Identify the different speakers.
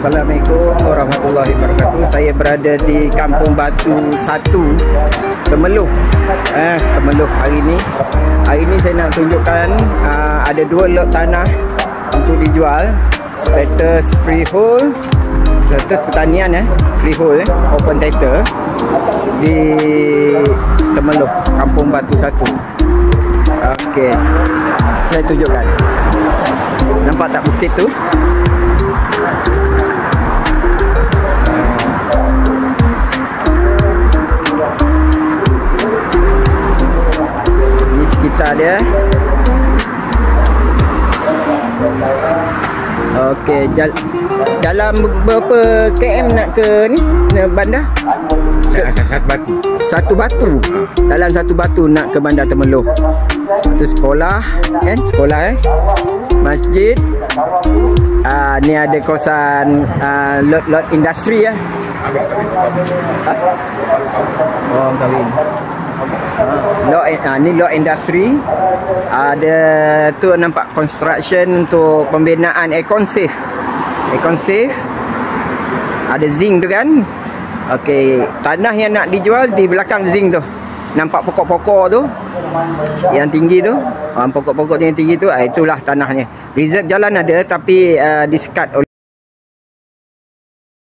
Speaker 1: Assalamualaikum warahmatullahi wabarakatuh. Saya berada di Kampung Batu 1, Temeloh. Temeloh hari ni saya nak tunjukkan ada 2 lot tanah untuk dijual. Status freehold, status pertanian freehold, open title di Temeloh, Kampung Batu 1. Okey, saya tunjukkan. Nampak tak bukit tu? Ini sekitar dia. Okey, dalam berapa km nak ke ni? Bandar? Satu batu. Dalam satu batu nak ke Bandar Temeloh. Itu sekolah, kan? Sekolah masjid. Ni ada kawasan lot industri ya. Oh, kahwin. Ni lot industri. Ada tu nampak construction untuk pembinaan aircon safe. Aircon safe. Ada zinc tu kan. Okey, tanah yang nak dijual di belakang zinc tu. Nampak pokok-pokok tu yang tinggi tu, pokok-pokok yang tinggi tu, itulah tanahnya. Reserve jalan ada tapi disekat oleh